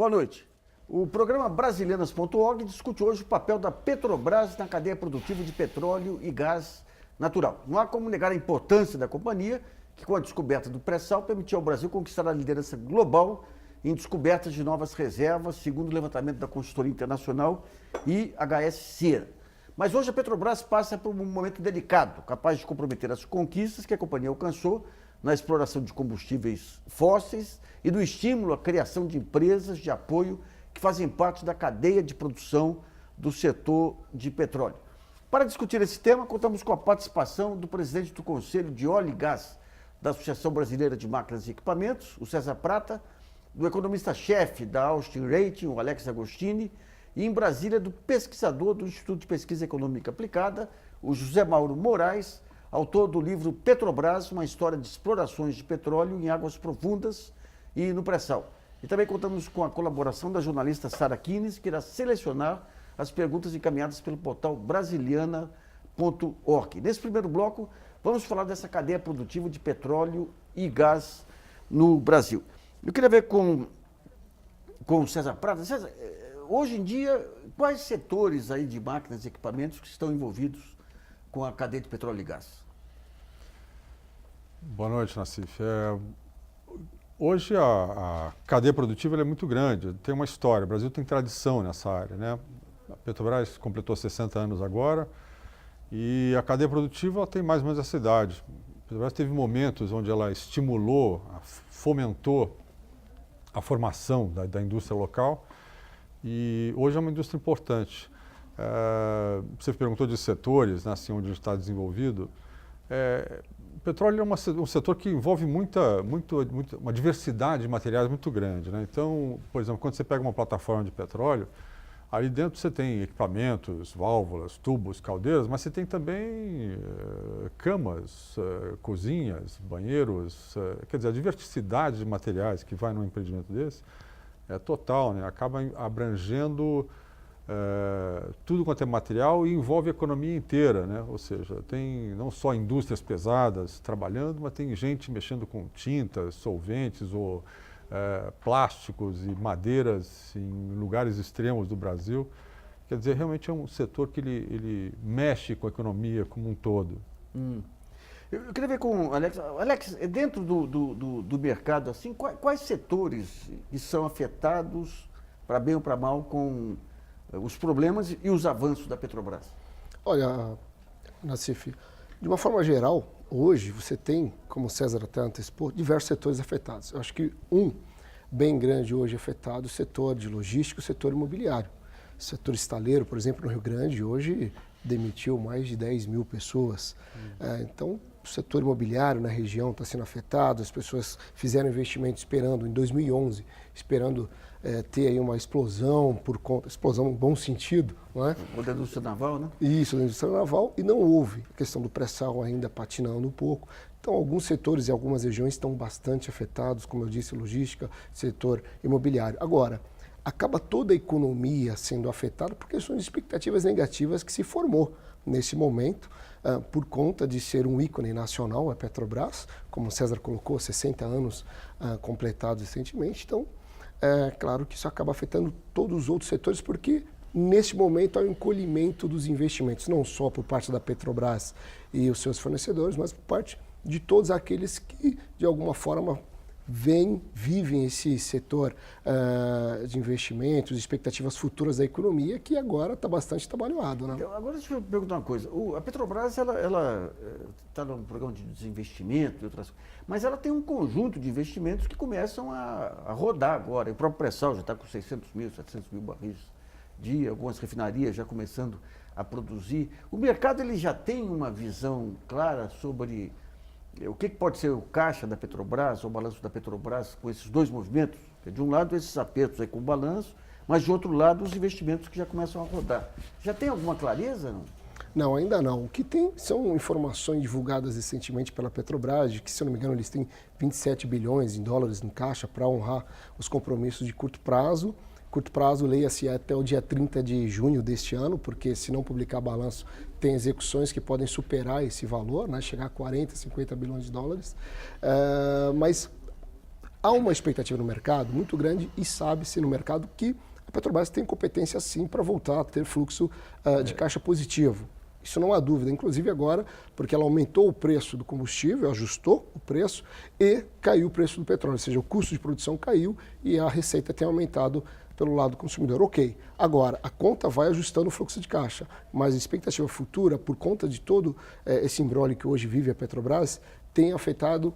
Boa noite. O programa Brasilianas.org discute hoje o papel da Petrobras na cadeia produtiva de petróleo e gás natural. Não há como negar a importância da companhia, que com a descoberta do pré-sal permitiu ao Brasil conquistar a liderança global em descobertas de novas reservas, segundo o levantamento da consultoria internacional e HSCERA. Mas hoje a Petrobras passa por um momento delicado, capaz de comprometer as conquistas que a companhia alcançou na exploração de combustíveis fósseis e do estímulo à criação de empresas de apoio que fazem parte da cadeia de produção do setor de petróleo. Para discutir esse tema, contamos com a participação do presidente do Conselho de Óleo e Gás da Associação Brasileira de Máquinas e Equipamentos, o César Prata, do economista-chefe da Austin Rating, o Alex Agostini, e em Brasília do pesquisador do Instituto de Pesquisa Econômica Aplicada, o José Mauro Moraes, autor do livro Petrobras, uma história de explorações de petróleo em águas profundas e no pré-sal. E também contamos com a colaboração da jornalista Sara Kines, que irá selecionar as perguntas encaminhadas pelo portal Brasiliana.org. Nesse primeiro bloco, vamos falar dessa cadeia produtiva de petróleo e gás no Brasil. Eu queria ver com o César Prata. César, hoje em dia, quais setores aí de máquinas e equipamentos que estão envolvidos com a cadeia de petróleo e gás? Boa noite, Nassif. Hoje a cadeia produtiva é muito grande, tem uma história. O Brasil tem tradição nessa área, né? A Petrobras completou 60 anos agora e a cadeia produtiva tem mais ou menos essa idade. A Petrobras teve momentos onde ela estimulou, fomentou a formação da indústria local e hoje é uma indústria importante. Você perguntou de setores, né, assim, onde está desenvolvido. O petróleo é um setor que envolve uma diversidade de materiais muito grande, né? Então, por exemplo, quando você pega uma plataforma de petróleo, ali dentro você tem equipamentos, válvulas, tubos, caldeiras, mas você tem também camas, cozinhas, banheiros, quer dizer, a diversidade de materiais que vai num empreendimento desse é total, né? Acaba abrangendo tudo quanto é material e envolve a economia inteira, né? Ou seja, tem não só indústrias pesadas trabalhando, mas tem gente mexendo com tintas, solventes ou plásticos e madeiras em lugares extremos do Brasil. Quer dizer, realmente é um setor que ele mexe com a economia como um todo. Eu queria ver com o Alex. Alex, dentro do mercado, assim, quais setores que são afetados, para bem ou para mal, com os problemas e os avanços da Petrobras? Olha, Nassif, de uma forma geral, hoje você tem, como o César até antecipou, diversos setores afetados. Eu acho que um bem grande hoje afetado, o setor de logística, o setor imobiliário. O setor estaleiro, por exemplo, no Rio Grande, hoje demitiu mais de 10 mil pessoas. Então, o setor imobiliário na região está sendo afetado, as pessoas fizeram investimento esperando, em 2011, esperando ter aí uma explosão por conta, explosão no bom sentido, não é? O da indústria naval, né? Isso, da indústria naval, e não houve. A questão do pré-sal ainda patinando um pouco. Então, alguns setores e algumas regiões estão bastante afetados, como eu disse, logística, setor imobiliário. Agora, acaba toda a economia sendo afetada por questões de expectativas negativas que se formou nesse momento, por conta de ser um ícone nacional, a Petrobras, como o César colocou, 60 anos completados recentemente. Então, é claro que isso acaba afetando todos os outros setores, porque neste momento há um encolhimento dos investimentos, não só por parte da Petrobras e os seus fornecedores, mas por parte de todos aqueles que, de alguma forma, vivem esse setor de investimentos, expectativas futuras da economia, que agora está bastante trabalhado, né? Então, agora deixa eu perguntar uma coisa. A Petrobras, ela está num programa de desinvestimento e outras coisas, mas ela tem um conjunto de investimentos que começam a rodar agora. O próprio pré-sal já está com 600 mil, 700 mil barris dia, algumas refinarias já começando a produzir. O mercado ele já tem uma visão clara sobre o que pode ser o caixa da Petrobras, ou o balanço da Petrobras com esses dois movimentos? De um lado, esses apertos aí com o balanço, mas de outro lado, os investimentos que já começam a rodar. Já tem alguma clareza? Não? Não, ainda não. O que tem são informações divulgadas recentemente pela Petrobras, de que, se eu não me engano, eles têm 27 bilhões em dólares no caixa para honrar os compromissos de curto prazo. Curto prazo, leia-se até o dia 30 de junho deste ano, porque se não publicar balanço, tem execuções que podem superar esse valor, né, chegar a 40, 50 bilhões de dólares. Mas há uma expectativa no mercado muito grande e sabe-se no mercado que a Petrobras tem competência sim para voltar a ter fluxo de caixa positivo. Isso não há dúvida, inclusive agora, porque ela aumentou o preço do combustível, ajustou o preço e caiu o preço do petróleo, ou seja, o custo de produção caiu e a receita tem aumentado pelo lado do consumidor. Ok, agora a conta vai ajustando o fluxo de caixa, mas a expectativa futura, por conta de todo esse imbróglio que hoje vive a Petrobras, tem afetado,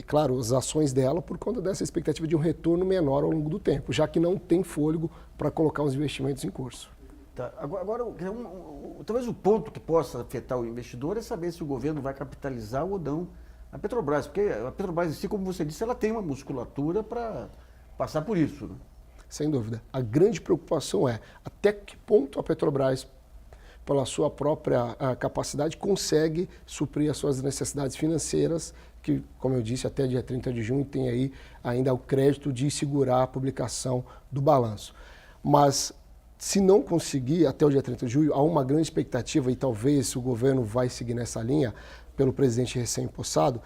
claro, as ações dela por conta dessa expectativa de um retorno menor ao longo do tempo, já que não tem fôlego para colocar os investimentos em curso. Tá. Agora, talvez o ponto que possa afetar o investidor é saber se o governo vai capitalizar ou não a Petrobras, porque a Petrobras em si, como você disse, ela tem uma musculatura para passar por isso, né? Sem dúvida. A grande preocupação é até que ponto a Petrobras, pela sua própria capacidade, consegue suprir as suas necessidades financeiras, que, como eu disse, até dia 30 de junho tem aí ainda o crédito de segurar a publicação do balanço. Mas se não conseguir até o dia 30 de julho, há uma grande expectativa, e talvez o governo vai seguir nessa linha, pelo presidente recém-impossado,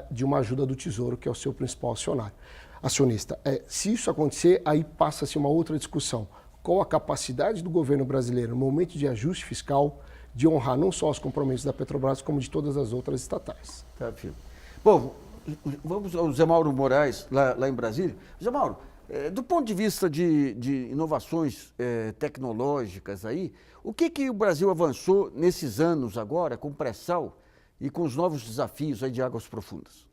de uma ajuda do Tesouro, que é o seu principal acionista. Se isso acontecer, aí passa-se uma outra discussão. Qual a capacidade do governo brasileiro, no momento de ajuste fiscal, de honrar não só os compromissos da Petrobras, como de todas as outras estatais. Tá, filho. Bom, vamos ao Zé Mauro Moraes, lá em Brasília. Zé Mauro, do ponto de vista de inovações tecnológicas aí, o que o Brasil avançou nesses anos agora com o pré-sal e com os novos desafios aí de águas profundas?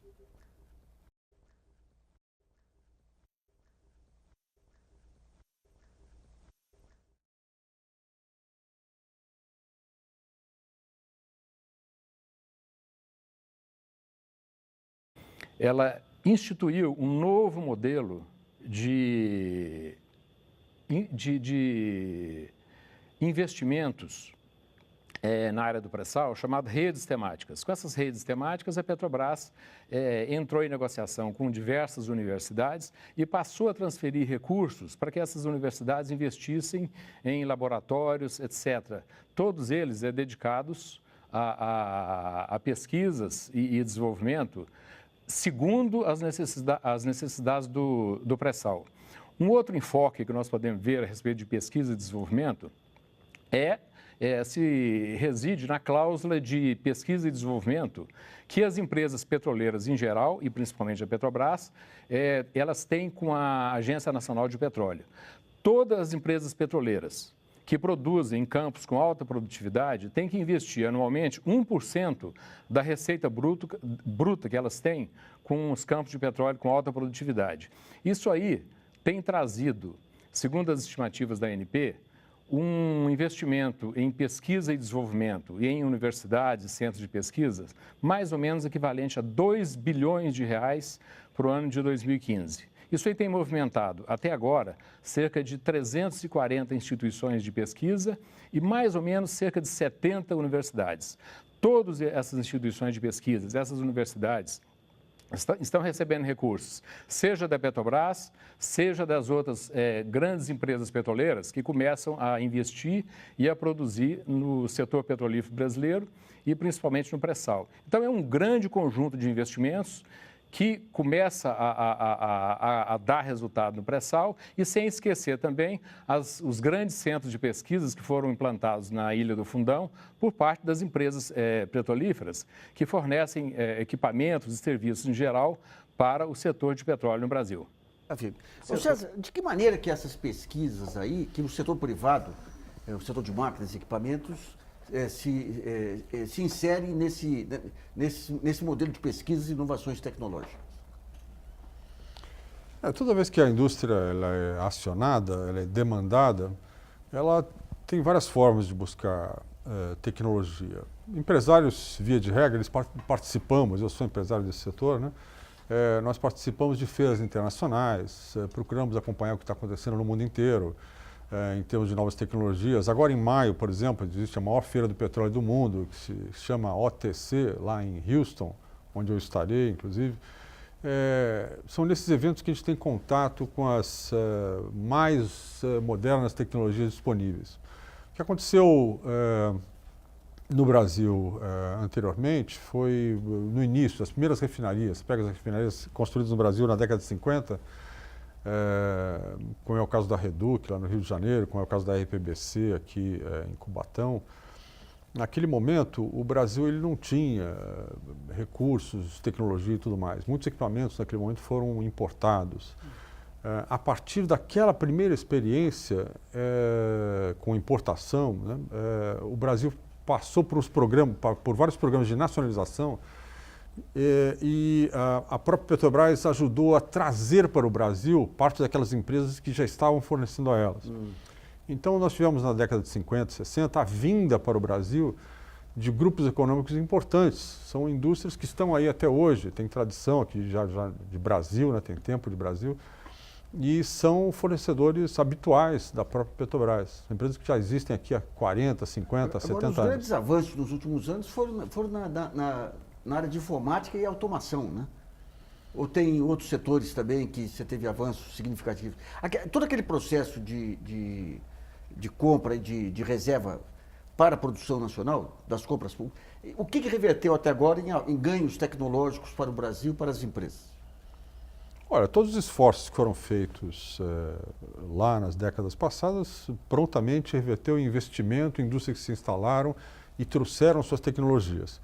Ela instituiu um novo modelo de investimentos na área do pré-sal, chamado redes temáticas. Com essas redes temáticas, a Petrobras entrou em negociação com diversas universidades e passou a transferir recursos para que essas universidades investissem em laboratórios, etc. Todos eles dedicados a pesquisas e desenvolvimento segundo as necessidades do pré-sal. Um outro enfoque que nós podemos ver a respeito de pesquisa e desenvolvimento se reside na cláusula de pesquisa e desenvolvimento que as empresas petroleiras em geral, e principalmente a Petrobras, elas têm com a Agência Nacional de Petróleo. Todas as empresas petroleiras que produzem em campos com alta produtividade têm que investir anualmente 1% da receita bruta que elas têm com os campos de petróleo com alta produtividade. Isso aí tem trazido, segundo as estimativas da ANP, um investimento em pesquisa e desenvolvimento e em universidades e centros de pesquisa mais ou menos equivalente a 2 bilhões de reais para o ano de 2015. Isso aí tem movimentado, até agora, cerca de 340 instituições de pesquisa e mais ou menos cerca de 70 universidades. Todas essas instituições de pesquisa, essas universidades, estão recebendo recursos, seja da Petrobras, seja das outras grandes empresas petroleiras que começam a investir e a produzir no setor petrolífero brasileiro e principalmente no pré-sal. Então, é um grande conjunto de investimentos que começa a dar resultado no pré-sal e sem esquecer também os grandes centros de pesquisas que foram implantados na Ilha do Fundão por parte das empresas petrolíferas que fornecem equipamentos e serviços em geral para o setor de petróleo no Brasil. César, de que maneira que essas pesquisas aí, que o setor privado, o setor de máquinas e equipamentos, se insere nesse modelo de pesquisas e inovações tecnológicas? Toda vez que a indústria ela é acionada, ela é demandada, ela tem várias formas de buscar tecnologia. Empresários, via de regra, eles participamos, eu sou empresário desse setor, né? Nós participamos de feiras internacionais, procuramos acompanhar o que está acontecendo no mundo inteiro, em termos de novas tecnologias. Agora, em maio, por exemplo, existe a maior feira do petróleo do mundo, que se chama OTC, lá em Houston, onde eu estarei, inclusive. São nesses eventos que a gente tem contato com as mais modernas tecnologias disponíveis. O que aconteceu no Brasil anteriormente foi no início, as primeiras refinarias, pega as refinarias construídas no Brasil na década de 50, como é o caso da Reduc, lá no Rio de Janeiro, como é o caso da RPBC aqui em Cubatão. Naquele momento, o Brasil ele não tinha recursos, tecnologia e tudo mais. Muitos equipamentos naquele momento foram importados. A partir daquela primeira experiência com importação, né, o Brasil passou por vários programas de nacionalização e a própria Petrobras ajudou a trazer para o Brasil parte daquelas empresas que já estavam fornecendo a elas. Então, nós tivemos na década de 50, 60, a vinda para o Brasil de grupos econômicos importantes. São indústrias que estão aí até hoje, tem tradição aqui já de Brasil, né, tem tempo de Brasil, e são fornecedores habituais da própria Petrobras. Empresas que já existem aqui há 40, 50, 70 anos. Os grandes avanços nos últimos anos foram na área de informática e automação, né? Ou tem outros setores também que você teve avanços significativos? Todo aquele processo de compra e de reserva para a produção nacional, das compras públicas, o que reverteu até agora em ganhos tecnológicos para o Brasil, para as empresas? Olha, todos os esforços que foram feitos lá nas décadas passadas prontamente reverteu em investimento, em indústrias que se instalaram e trouxeram suas tecnologias.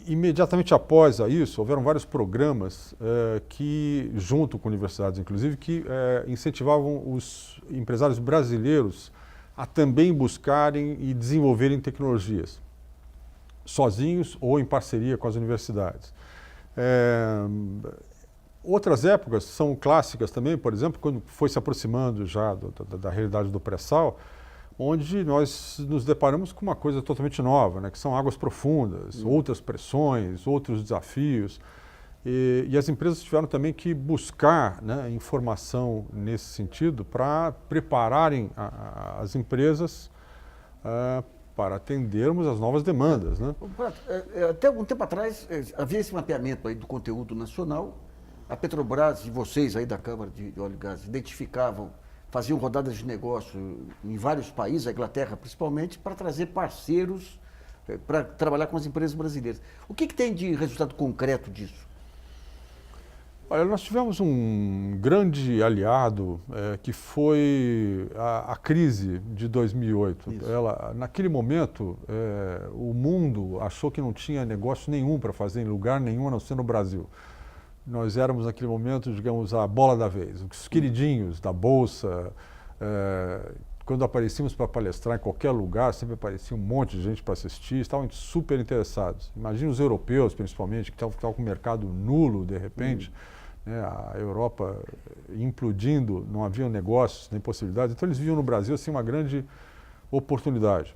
Imediatamente após isso, houveram vários programas que, junto com universidades inclusive, que incentivavam os empresários brasileiros a também buscarem e desenvolverem tecnologias, sozinhos ou em parceria com as universidades. Outras épocas são clássicas também, por exemplo, quando foi se aproximando já da realidade do pré-sal, onde nós nos deparamos com uma coisa totalmente nova, né, que são águas profundas, outras pressões, outros desafios. E as empresas tiveram também que buscar, né, informação nesse sentido para prepararem as empresas para atendermos as novas demandas, né? Até algum tempo atrás havia esse mapeamento aí do conteúdo nacional. A Petrobras e vocês aí da Câmara de Óleo e Gás identificavam, faziam rodadas de negócio em vários países, a Inglaterra principalmente, para trazer parceiros para trabalhar com as empresas brasileiras. O que tem de resultado concreto disso? Olha, nós tivemos um grande aliado que foi a crise de 2008. Naquele momento, o mundo achou que não tinha negócio nenhum para fazer em lugar nenhum, a não ser no Brasil. Nós éramos, naquele momento, digamos, a bola da vez, os queridinhos da Bolsa. Quando aparecíamos para palestrar em qualquer lugar, sempre aparecia um monte de gente para assistir, estavam super interessados. Imagina os europeus, principalmente, que estavam com o mercado nulo, de repente, né, a Europa implodindo, não haviam negócios nem possibilidades. Então, eles viam no Brasil assim, uma grande oportunidade.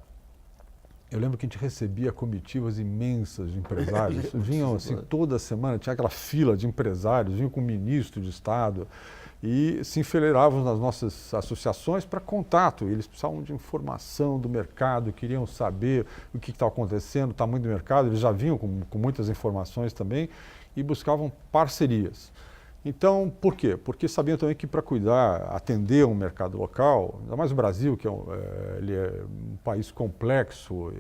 Eu lembro que a gente recebia comitivas imensas de empresários, vinham assim toda semana, tinha aquela fila de empresários, vinham com o ministro de Estado e se enfileiravam nas nossas associações para contato. Eles precisavam de informação do mercado, queriam saber o que estava acontecendo, o tamanho do mercado, eles já vinham com muitas informações também e buscavam parcerias. Então, por quê? Porque sabiam também que para atender um mercado local, ainda mais o Brasil, que ele é um país complexo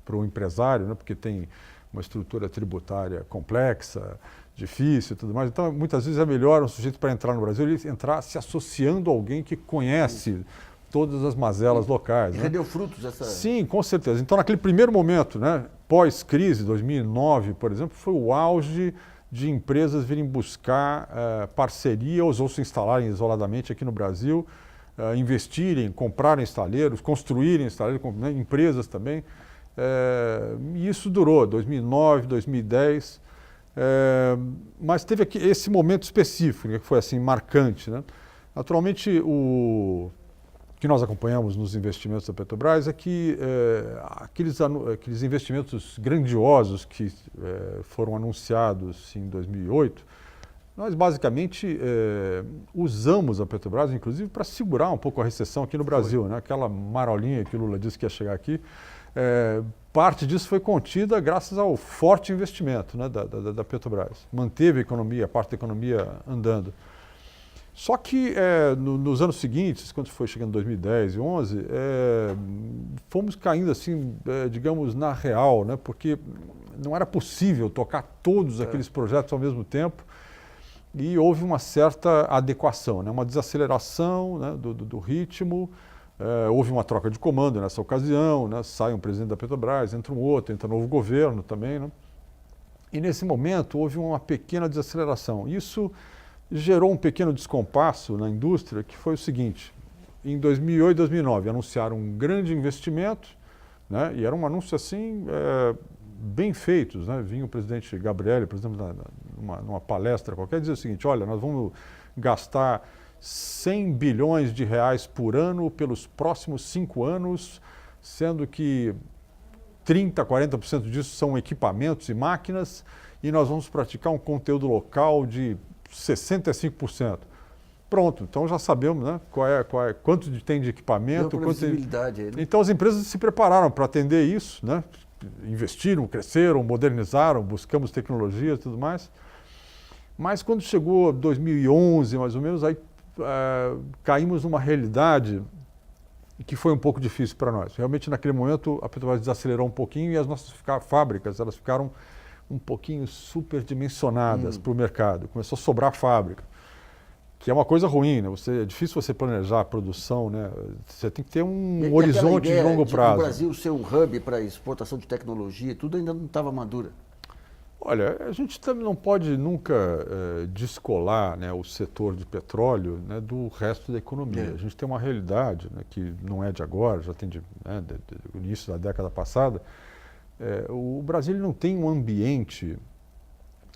para o empresário, né, porque tem uma estrutura tributária complexa, difícil e tudo mais. Então, muitas vezes é melhor um sujeito para entrar no Brasil, ele entrar se associando a alguém que conhece todas as mazelas locais. E né? rendeu frutos essa... Sim, com certeza. Então, naquele primeiro momento, né, pós-crise, 2009, por exemplo, foi o auge de empresas virem buscar parcerias ou se instalarem isoladamente aqui no Brasil, investirem, comprarem estaleiros, construírem estaleiros, né, empresas também. E isso durou, 2009, 2010, mas teve aqui esse momento específico, né, que foi assim marcante. Né? Naturalmente, o que nós acompanhamos nos investimentos da Petrobras é que aqueles investimentos grandiosos que foram anunciados em 2008, nós basicamente usamos a Petrobras, inclusive, para segurar um pouco a recessão aqui no Brasil. Né? Aquela marolinha que o Lula disse que ia chegar aqui, parte disso foi contida graças ao forte investimento, né, da Petrobras. Manteve a economia, a parte da economia andando. Só que nos anos seguintes, quando foi chegando em 2010 e 2011, fomos caindo assim, digamos, na real, né? Porque não era possível tocar todos aqueles projetos ao mesmo tempo e houve uma certa adequação, né? Uma desaceleração, né? do ritmo, houve uma troca de comando nessa ocasião, né? Sai um presidente da Petrobras, entra um outro, entra um novo governo também, né? E nesse momento houve uma pequena desaceleração. Isso gerou um pequeno descompasso na indústria, que foi o seguinte: em 2008 e 2009 anunciaram um grande investimento, né? E era um anúncio assim bem feito, né? Vinha o presidente Gabrielli, por exemplo, numa palestra qualquer, dizer o seguinte: olha, nós vamos gastar 100 bilhões de reais por ano pelos próximos 5 anos, sendo que 30%, 40% disso são equipamentos e máquinas, e nós vamos praticar um conteúdo local de 65%. Pronto, então já sabemos, né, quanto tem de equipamento. Visibilidade aí, né? Então as empresas se prepararam para atender isso, né? Investiram, cresceram, modernizaram, buscamos tecnologia e tudo mais. Mas quando chegou 2011, mais ou menos, aí caímos numa realidade que foi um pouco difícil para nós. Realmente, naquele momento, a Petrobras desacelerou um pouquinho e as nossas fábricas, elas ficaram um pouquinho superdimensionadas para o mercado. Começou a sobrar fábrica, que é uma coisa ruim, né? É difícil você planejar a produção, né? Você tem que ter um horizonte de longo prazo. O Brasil ser um hub para exportação de tecnologia, tudo ainda não estava madura. Olha, a gente também não pode nunca descolar, né, o setor de petróleo, né, do resto da economia. A gente tem uma realidade, né, que não é de agora, já tem do início da década passada. O Brasil não tem um ambiente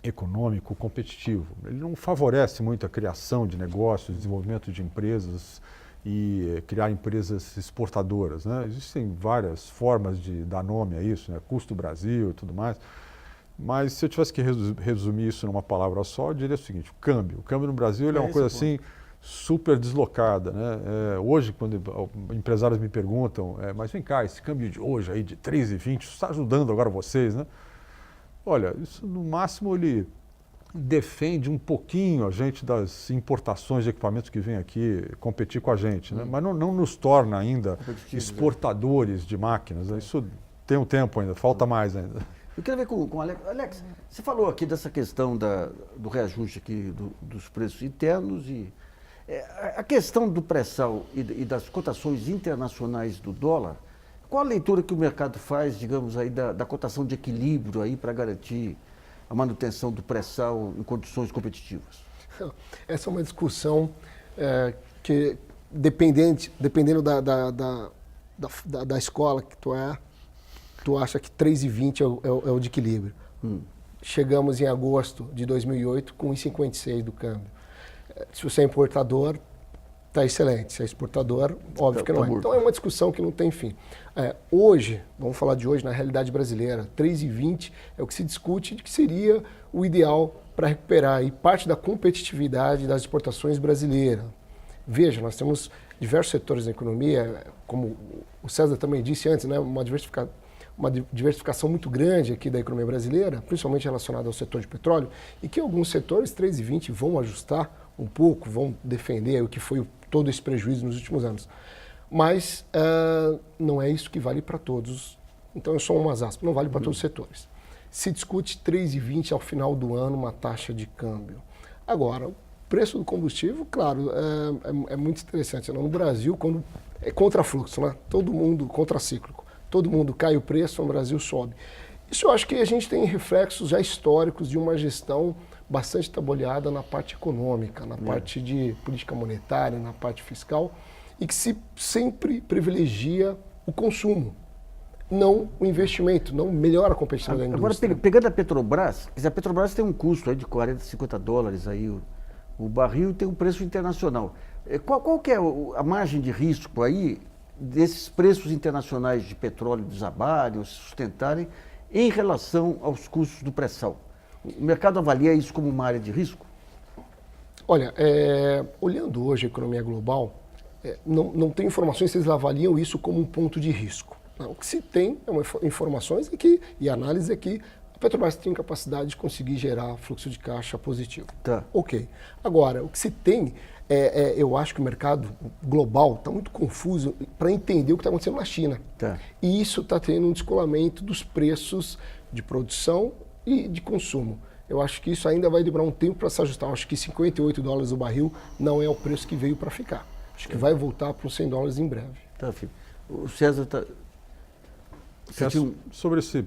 econômico competitivo. Ele não favorece muito a criação de negócios, desenvolvimento de empresas e criar empresas exportadoras, né? Existem várias formas de dar nome a isso, né? Custo Brasil e tudo mais. Mas se eu tivesse que resumir isso numa palavra só, eu diria o seguinte: o câmbio. O câmbio no Brasil ele é uma coisa assim super deslocada, né? Hoje, quando empresários me perguntam, mas vem cá, esse câmbio de hoje aí de 3,20, isso está ajudando agora vocês, né? Olha, isso no máximo ele defende um pouquinho a gente das importações de equipamentos que vêm aqui competir com a gente, né? Mas não nos torna ainda exportadores de máquinas, né? Isso tem um tempo ainda, falta mais ainda. Eu queria ver com o Alex. Alex, você falou aqui dessa questão do reajuste aqui dos preços internos e a questão do pré-sal e das cotações internacionais do dólar. Qual a leitura que o mercado faz, digamos, aí da cotação de equilíbrio aí para garantir a manutenção do pré-sal em condições competitivas? Essa é uma discussão que, dependendo da escola que tu acha que 3,20 é o de equilíbrio. Chegamos em agosto de 2008 com 1,56 do câmbio. Se você é importador, está excelente. Se é exportador, óbvio que não é. Então é uma discussão que não tem fim. Hoje, vamos falar de hoje, na realidade brasileira, 3,20 é o que se discute de que seria o ideal para recuperar aí parte da competitividade das exportações brasileiras. Veja, nós temos diversos setores da economia, como o César também disse antes, né, uma diversificação muito grande aqui da economia brasileira, principalmente relacionada ao setor de petróleo, e que alguns setores 3,20 vão ajustar um pouco, vão defender o que foi todo esse prejuízo nos últimos anos. Mas não é isso que vale para todos. Então, é só umas aspas, não vale para todos os setores. Se discute 3,20 ao final do ano, uma taxa de câmbio. Agora, o preço do combustível, claro, é muito interessante. No Brasil, quando é contrafluxo, né? Todo mundo contracíclico. Todo mundo cai o preço, no Brasil sobe. Isso eu acho que a gente tem reflexos já históricos de uma gestão bastante trabalhada na parte econômica, na parte de política monetária, na parte fiscal, e que se sempre privilegia o consumo, não o investimento, não melhora a competitividade da indústria. Agora, pegando a Petrobras, a Petrobras tem um custo aí de 40, 50 dólares aí, o barril tem um preço internacional. Qual que é a margem de risco aí desses preços internacionais de petróleo desabarem ou se sustentarem em relação aos custos do pré-sal? O mercado avalia isso como uma área de risco? Olha, olhando hoje a economia global, não tem informações se eles avaliam isso como um ponto de risco. Não, o que se tem informações e análise é que a Petrobras tem capacidade de conseguir gerar fluxo de caixa positivo. Tá. Ok. Agora, o que se tem eu acho que o mercado global está muito confuso para entender o que está acontecendo na China. Tá. E isso está tendo um descolamento dos preços de produção e de consumo. Eu acho que isso ainda vai demorar um tempo para se ajustar. Eu acho que $58 o barril não é o preço que veio para ficar. Acho que vai voltar para os $100 em breve. Tá, filho. O César está... Sobre esse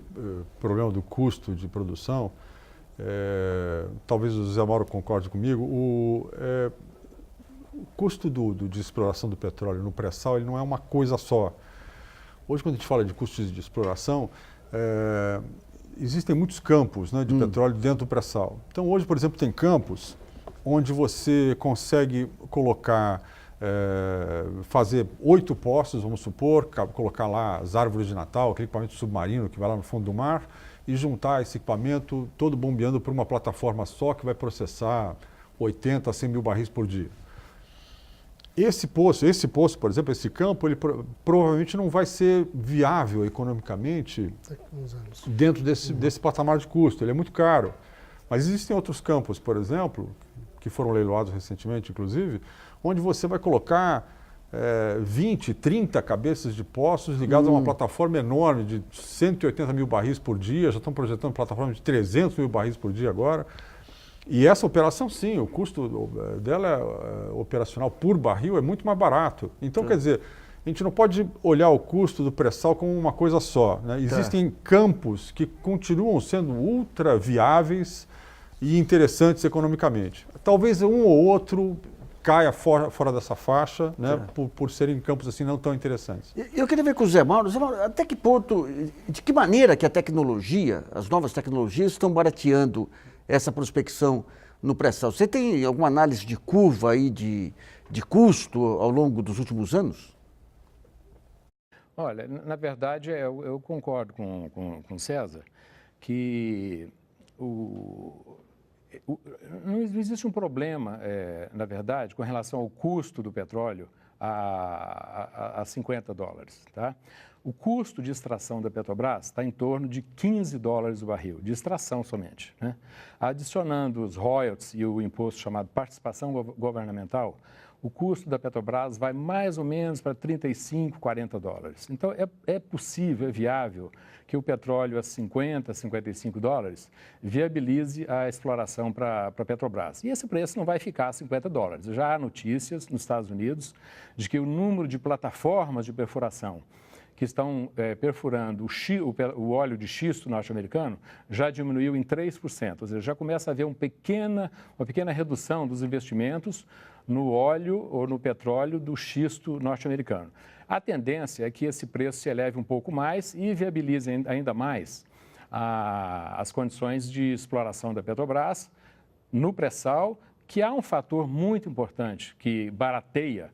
problema do custo de produção, talvez o Zé Mauro concorde comigo, o custo de exploração do petróleo no pré-sal ele não é uma coisa só. Hoje, quando a gente fala de custos de exploração, existem muitos campos, né, de petróleo dentro do pré-sal. Então, hoje, por exemplo, tem campos onde você consegue colocar, fazer 8 poços, vamos supor, colocar lá as árvores de Natal, aquele equipamento submarino que vai lá no fundo do mar, e juntar esse equipamento todo bombeando por uma plataforma só que vai processar 80 a 100 mil barris por dia. Esse poço, por exemplo, esse campo, ele provavelmente não vai ser viável economicamente dentro desse patamar de custo. Ele é muito caro. Mas existem outros campos, por exemplo, que foram leiloados recentemente, inclusive, onde você vai colocar 20, 30 cabeças de poços ligados a uma plataforma enorme de 180 mil barris por dia. Já estão projetando plataforma de 300 mil barris por dia agora. E essa operação, sim, o custo dela operacional por barril é muito mais barato. Então, quer dizer, a gente não pode olhar o custo do pré-sal como uma coisa só, né? Existem campos que continuam sendo ultra viáveis e interessantes economicamente. Talvez um ou outro caia fora dessa faixa, né? Por serem campos assim não tão interessantes. Eu queria ver com o Zé Mauro, até que ponto, de que maneira que a tecnologia, as novas tecnologias estão barateando essa prospecção no pré-sal. Você tem alguma análise de curva aí de custo ao longo dos últimos anos? Olha, na verdade, eu concordo com o César que não existe um problema, na verdade, com relação ao custo do petróleo a $50, tá? O custo de extração da Petrobras está em torno de $15 o barril, de extração somente, né? Adicionando os royalties e o imposto chamado participação governamental, o custo da Petrobras vai mais ou menos para $35, $40. Então, é possível, é viável que o petróleo a $50, $55 viabilize a exploração para a Petrobras. E esse preço não vai ficar a $50. Já há notícias nos Estados Unidos de que o número de plataformas de perfuração que estão perfurando o óleo de xisto norte-americano já diminuiu em 3%, ou seja, já começa a haver uma pequena redução dos investimentos no óleo ou no petróleo do xisto norte-americano. A tendência é que esse preço se eleve um pouco mais e viabilize ainda mais as condições de exploração da Petrobras no pré-sal, que há um fator muito importante que barateia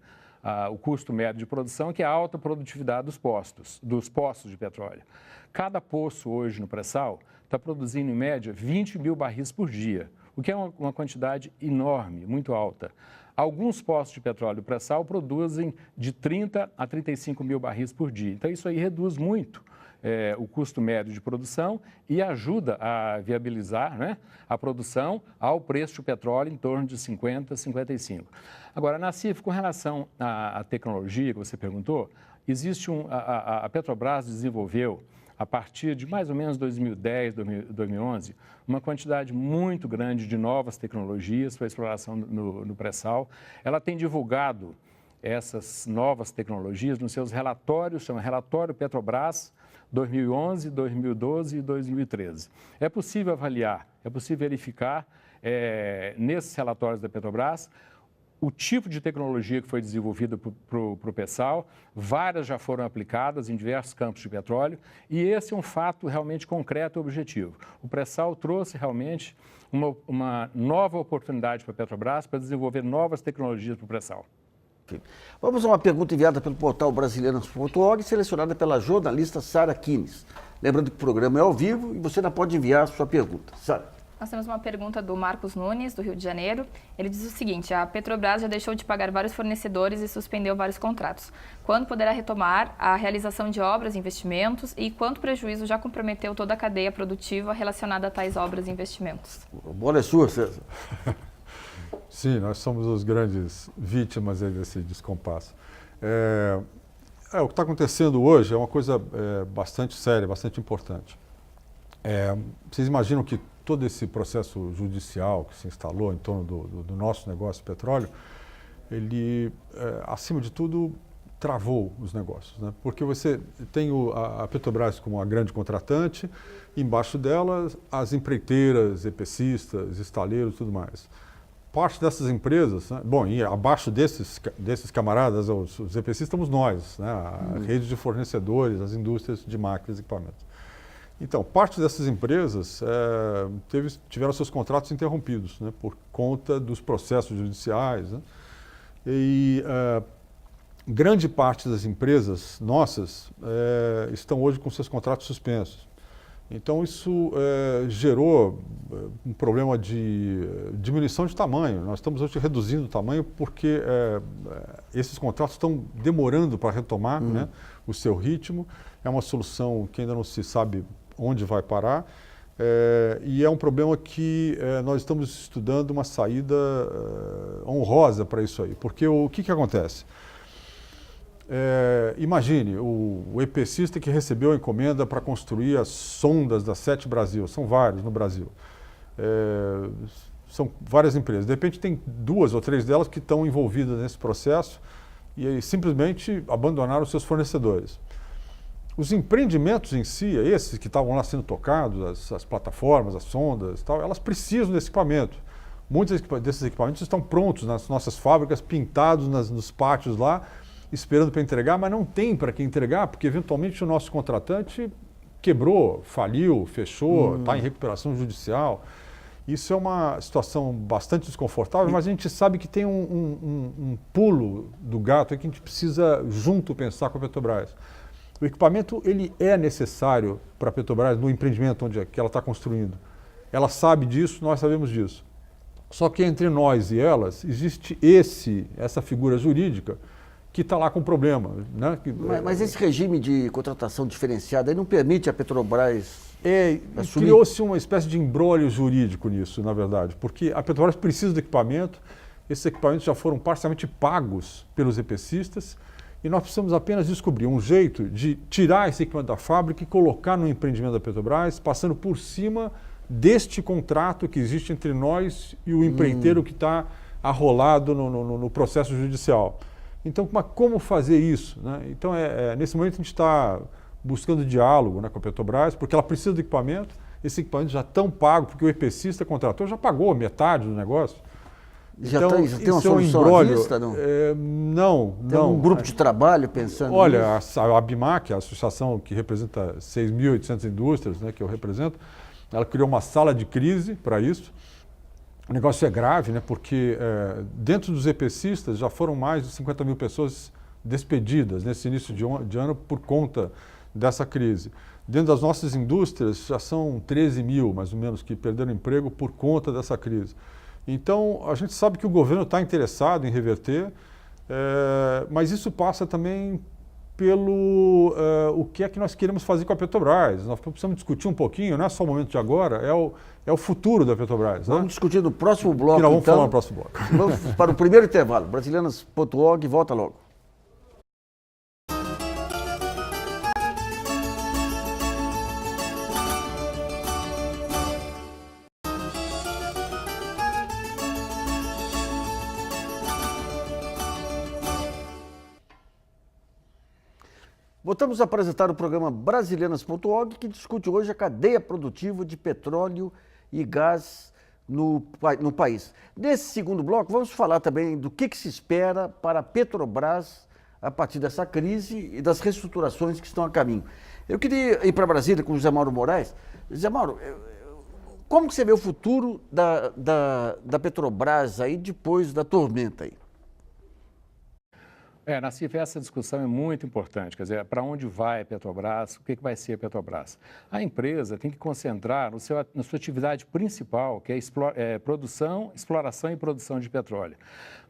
o custo médio de produção, que é a alta produtividade dos poços de petróleo. Cada poço hoje no pré-sal está produzindo, em média, 20 mil barris por dia, o que é uma quantidade enorme, muito alta. Alguns poços de petróleo pré-sal produzem de 30 a 35 mil barris por dia. Então, isso aí reduz muito o custo médio de produção e ajuda a viabilizar, né, a produção ao preço do petróleo em torno de 50, 55. Agora, Nassif, com relação à tecnologia que você perguntou, existe a Petrobras desenvolveu, a partir de mais ou menos 2010, 2011, uma quantidade muito grande de novas tecnologias para a exploração no pré-sal. Ela tem divulgado essas novas tecnologias nos seus relatórios, chama Relatório Petrobras 2011, 2012 e 2013. É possível avaliar, é possível verificar nesses relatórios da Petrobras o tipo de tecnologia que foi desenvolvida para o pré-sal. Várias já foram aplicadas em diversos campos de petróleo e esse é um fato realmente concreto e objetivo. O pré-sal trouxe realmente uma nova oportunidade para a Petrobras para desenvolver novas tecnologias para o pré-sal. Vamos a uma pergunta enviada pelo portal Brasileiros.org, selecionada pela jornalista Sara Kines. Lembrando que o programa é ao vivo e você ainda pode enviar a sua pergunta. Sara. Nós temos uma pergunta do Marcos Nunes, do Rio de Janeiro. Ele diz o seguinte: a Petrobras já deixou de pagar vários fornecedores e suspendeu vários contratos. Quando poderá retomar a realização de obras e investimentos e quanto prejuízo já comprometeu toda a cadeia produtiva relacionada a tais obras e investimentos? A bola é sua, César. Sim, nós somos os grandes vítimas aí desse descompasso. O que está acontecendo hoje é uma coisa bastante séria, bastante importante. Vocês imaginam que todo esse processo judicial que se instalou em torno do nosso negócio de petróleo, ele, acima de tudo, travou os negócios, né? Porque você tem a Petrobras como a grande contratante, embaixo dela as empreiteiras, EPCistas, estaleiros e tudo mais. Parte dessas empresas, né? Bom, e abaixo desses camaradas, os EPCistas, estamos nós, né? A rede de fornecedores, as indústrias de máquinas e equipamentos. Então, parte dessas empresas tiveram seus contratos interrompidos, né? Por conta dos processos judiciais, né? E grande parte das empresas nossas estão hoje com seus contratos suspensos. Então, isso gerou um problema de diminuição de tamanho. Nós estamos hoje reduzindo o tamanho porque esses contratos estão demorando para retomar, né, o seu ritmo. É uma solução que ainda não se sabe onde vai parar. E é um problema que nós estamos estudando uma saída honrosa para isso aí. Porque o que acontece? Imagine o EPCista que recebeu a encomenda para construir as sondas da Sete Brasil, são vários no Brasil, são várias empresas, de repente tem 2 ou 3 delas que estão envolvidas nesse processo e aí, simplesmente abandonaram os seus fornecedores. Os empreendimentos em si, esses que estavam lá sendo tocados, as plataformas, as sondas e tal, elas precisam desse equipamento. Muitos desses equipamentos estão prontos nas nossas fábricas, pintados nos pátios lá, esperando para entregar, mas não tem para quem entregar, porque eventualmente o nosso contratante quebrou, faliu, fechou, está em recuperação judicial. Isso é uma situação bastante desconfortável, mas a gente sabe que tem um pulo do gato aí que a gente precisa junto pensar com a Petrobras. O equipamento ele é necessário para a Petrobras no empreendimento que ela está construindo. Ela sabe disso, nós sabemos disso. Só que entre nós e elas existe essa figura jurídica que está lá com problema, né? Mas esse regime de contratação diferenciada aí não permite a Petrobras assumir? Criou-se uma espécie de imbróglio jurídico nisso, na verdade, porque a Petrobras precisa do equipamento, esses equipamentos já foram parcialmente pagos pelos EPCistas e nós precisamos apenas descobrir um jeito de tirar esse equipamento da fábrica e colocar no empreendimento da Petrobras, passando por cima deste contrato que existe entre nós e o empreiteiro que está arrolado no processo judicial. Então, como fazer isso, né? Então, nesse momento a gente está buscando diálogo, né, com a Petrobras, porque ela precisa do equipamento, esse equipamento já estão pago, porque o EPCista contratou, já pagou metade do negócio. Já então, tem uma solução à vista, não? Não. Tem um grupo de trabalho pensando nisso? Olha, a ABMAC, a associação que representa 6.800 indústrias, né, que eu represento, ela criou uma sala de crise para isso. O negócio é grave, né, porque dentro dos EPCistas já foram mais de 50 mil pessoas despedidas nesse início de ano por conta dessa crise. Dentro das nossas indústrias já são 13 mil, mais ou menos, que perderam emprego por conta dessa crise. Então, a gente sabe que o governo está interessado em reverter, mas isso passa também pelo o que é que nós queremos fazer com a Petrobras. Nós precisamos discutir um pouquinho, não é só o momento de agora, é o futuro da Petrobras. Vamos discutir no próximo bloco, que nós vamos então. falar no próximo bloco. Vamos para o primeiro intervalo. Brasilianas.org, volta logo. Voltamos a apresentar o programa Brasilianas.org, que discute hoje a cadeia produtiva de petróleo e gás no país. Nesse segundo bloco, vamos falar também do que se espera para a Petrobras a partir dessa crise e das reestruturações que estão a caminho. Eu queria ir para Brasília com o José Mauro Moraes. José Mauro, como que você vê o futuro da Petrobras aí depois da tormenta aí? Nassif, essa discussão é muito importante, quer dizer, para onde vai a Petrobras, o que vai ser a Petrobras? A empresa tem que concentrar na sua atividade principal, que é produção, exploração e produção de petróleo.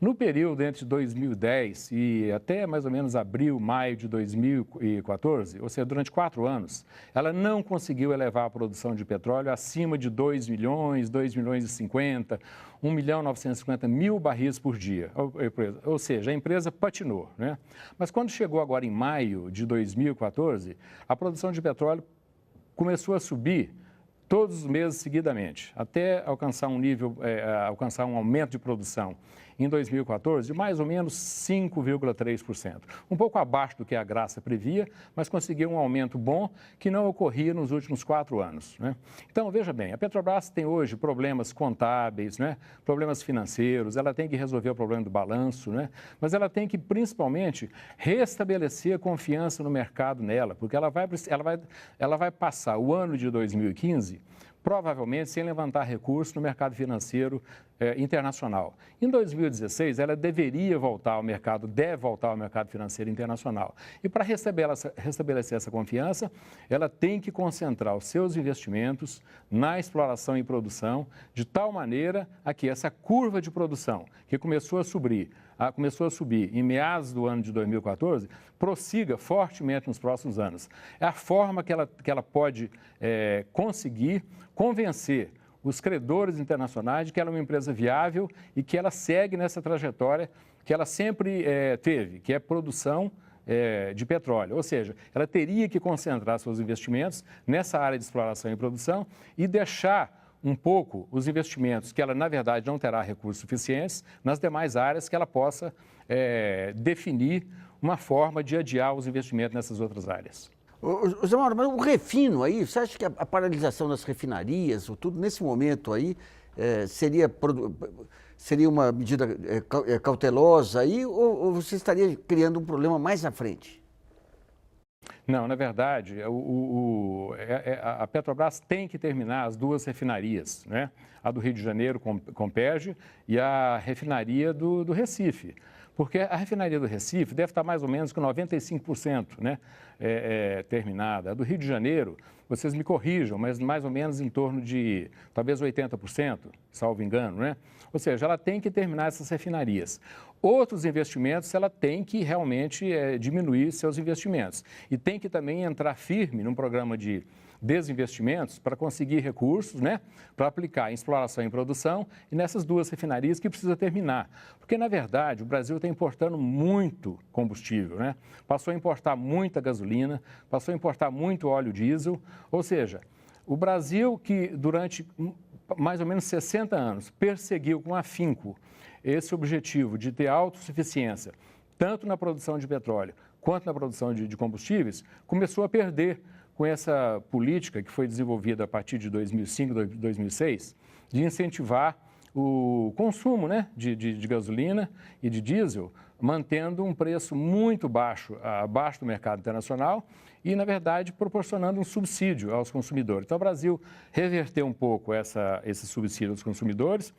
No período entre 2010 e até mais ou menos abril, maio de 2014, ou seja, durante 4 anos, ela não conseguiu elevar a produção de petróleo acima de 2 milhões, 2 milhões e 50, 1.950.000 barris por dia. Ou seja, a empresa patinou, né? Mas quando chegou agora em maio de 2014, a produção de petróleo começou a subir todos os meses seguidamente, até alcançar alcançar um aumento de produção em 2014 de mais ou menos 5,3%. Um pouco abaixo do que a Graça previa, mas conseguiu um aumento bom que não ocorria nos últimos 4 anos, né? Então, veja bem, a Petrobras tem hoje problemas contábeis, né? Problemas financeiros, ela tem que resolver o problema do balanço, né? Mas ela tem que, principalmente, restabelecer a confiança no mercado nela, porque ela vai passar o ano de 2015 provavelmente sem levantar recursos no mercado financeiro internacional. Em 2016, ela deve voltar ao mercado financeiro internacional. E para restabelecer essa confiança, ela tem que concentrar os seus investimentos na exploração e produção, de tal maneira a que essa curva de produção, que começou a subir em meados do ano de 2014, prossiga fortemente nos próximos anos. É a forma que ela pode conseguir convencer os credores internacionais de que ela é uma empresa viável e que ela segue nessa trajetória que ela sempre teve, que é produção de petróleo. Ou seja, ela teria que concentrar seus investimentos nessa área de exploração e produção e deixar um pouco os investimentos que ela, na verdade, não terá recursos suficientes nas demais áreas que ela possa definir uma forma de adiar os investimentos nessas outras áreas. Zé Mauro, mas o refino aí, você acha que a paralisação das refinarias, ou tudo nesse momento aí, seria uma medida cautelosa aí, ou você estaria criando um problema mais à frente? Não, na verdade, a Petrobras tem que terminar as 2 refinarias, né? A do Rio de Janeiro, Comperj, e a refinaria do Recife. Porque a refinaria do Recife deve estar mais ou menos com 95%, né, terminada. A do Rio de Janeiro, vocês me corrijam, mas mais ou menos em torno de talvez 80%, salvo engano, né? Ou seja, ela tem que terminar essas refinarias. Outros investimentos, ela tem que realmente diminuir seus investimentos. E tem que também entrar firme num programa de desinvestimentos para conseguir recursos, né, para aplicar em exploração e produção e nessas 2 refinarias que precisa terminar. Porque, na verdade, o Brasil está importando muito combustível, né? Passou a importar muita gasolina, passou a importar muito óleo diesel, ou seja, o Brasil que durante mais ou menos 60 anos perseguiu com afinco esse objetivo de ter autossuficiência, tanto na produção de petróleo quanto na produção de combustíveis, começou a perder com essa política que foi desenvolvida a partir de 2005, 2006, de incentivar o consumo, né, de gasolina e de diesel, mantendo um preço muito baixo, abaixo do mercado internacional e, na verdade, proporcionando um subsídio aos consumidores. Então, o Brasil reverteu um pouco esse subsídio aos consumidores,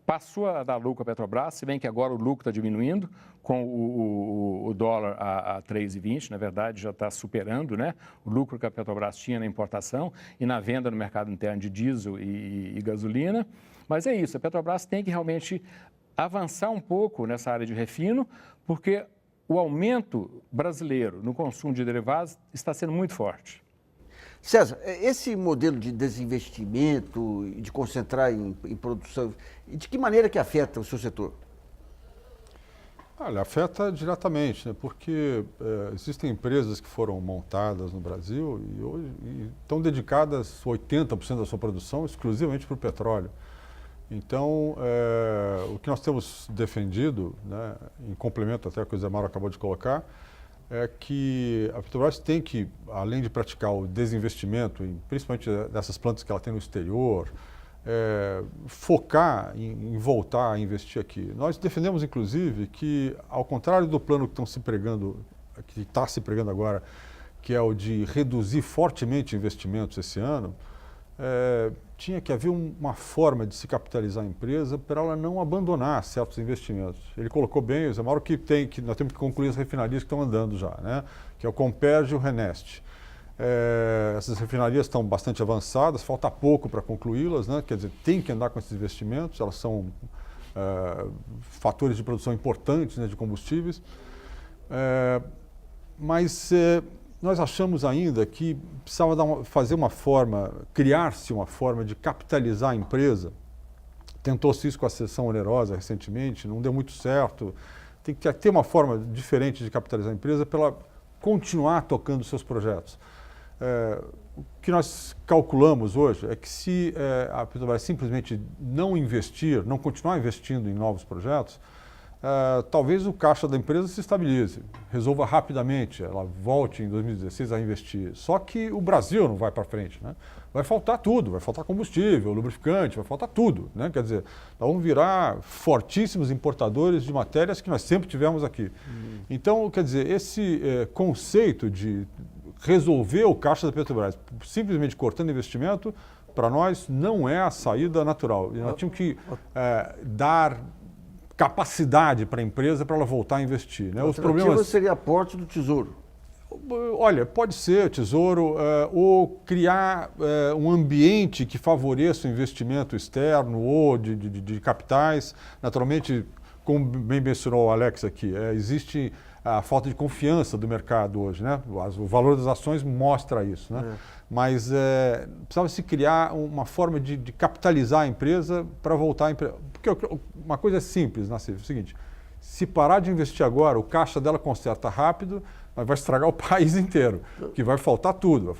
passou a dar lucro à Petrobras, se bem que agora o lucro está diminuindo, com o dólar a 3,20, na verdade já está superando, né, o lucro que a Petrobras tinha na importação e na venda no mercado interno de diesel e gasolina. Mas é isso, a Petrobras tem que realmente avançar um pouco nessa área de refino, porque o aumento brasileiro no consumo de derivados está sendo muito forte. César, esse modelo de desinvestimento e de concentrar em produção, de que maneira que afeta o seu setor? Olha, afeta diretamente, né? Porque existem empresas que foram montadas no Brasil e hoje estão dedicadas 80% da sua produção exclusivamente para o petróleo. Então, o que nós temos defendido, né, em complemento até ao que o Zé Mauro acabou de colocar, é que a Petrobras tem que, além de praticar o desinvestimento, principalmente dessas plantas que ela tem no exterior, focar em voltar a investir aqui. Nós defendemos, inclusive, que, ao contrário do plano que está se pregando agora, que é o de reduzir fortemente investimentos esse ano, tinha que haver uma forma de se capitalizar a empresa para ela não abandonar certos investimentos. Ele colocou bem, o Zé Mauro, que nós temos que concluir as refinarias que estão andando já, né? Que é o Comperj e o Renest. Essas refinarias estão bastante avançadas, falta pouco para concluí-las, né? Quer dizer, tem que andar com esses investimentos, elas são fatores de produção importantes, né, de combustíveis. Mas nós achamos ainda que precisava criar-se uma forma de capitalizar a empresa tentou-se isso com a cessão onerosa recentemente, não deu muito certo. Tem que ter uma forma diferente de capitalizar a empresa para ela continuar tocando seus projetos. O que nós calculamos hoje é que se a Petrobras simplesmente não investir, não continuar investindo em novos projetos, talvez o caixa da empresa se estabilize, resolva rapidamente, ela volte em 2016 a investir. Só que o Brasil não vai para frente, né? Vai faltar tudo, vai faltar combustível, lubrificante, vai faltar tudo, né? Quer dizer, nós vamos virar fortíssimos importadores de matérias que nós sempre tivemos aqui. Então, quer dizer, esse conceito de resolver o caixa da Petrobras simplesmente cortando investimento, para nós não é a saída natural. E nós tínhamos que dar capacidade para a empresa para ela voltar a investir, né? Os problemas seria aporte do Tesouro. Olha, pode ser Tesouro ou criar um ambiente que favoreça o investimento externo ou de capitais. Naturalmente, como bem mencionou o Alex aqui, existe a falta de confiança do mercado hoje, né? O valor das ações mostra isso, né? Mas precisava se criar uma forma de capitalizar a empresa para voltar a empresa. Porque uma coisa é simples, Nassif, é o seguinte, se parar de investir agora, o caixa dela conserta rápido, mas vai estragar o país inteiro, que vai faltar tudo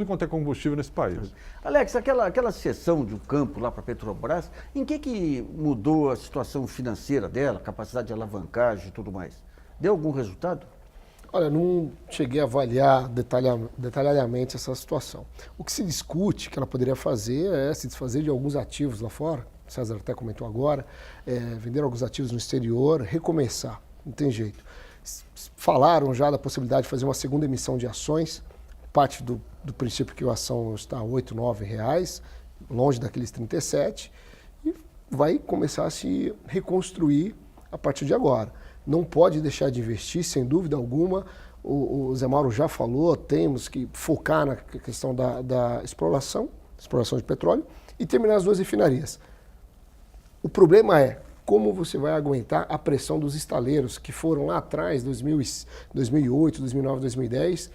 quanto é combustível nesse país. Alex, aquela cessão de um campo lá para a Petrobras, em que mudou a situação financeira dela, capacidade de alavancagem e tudo mais? Deu algum resultado? Olha, não cheguei a avaliar detalhadamente essa situação. O que se discute que ela poderia fazer é se desfazer de alguns ativos lá fora, o César até comentou agora, vender alguns ativos no exterior, recomeçar, não tem jeito. Falaram já da possibilidade de fazer uma segunda emissão de ações, parte do princípio que a ação está a R$ 8, R$ 9, longe daqueles 37, e vai começar a se reconstruir a partir de agora. Não pode deixar de investir, sem dúvida alguma. O Zé Mauro já falou, temos que focar na questão da exploração de petróleo e terminar as 2 refinarias. O problema é como você vai aguentar a pressão dos estaleiros que foram lá atrás, 2008, 2009, 2010,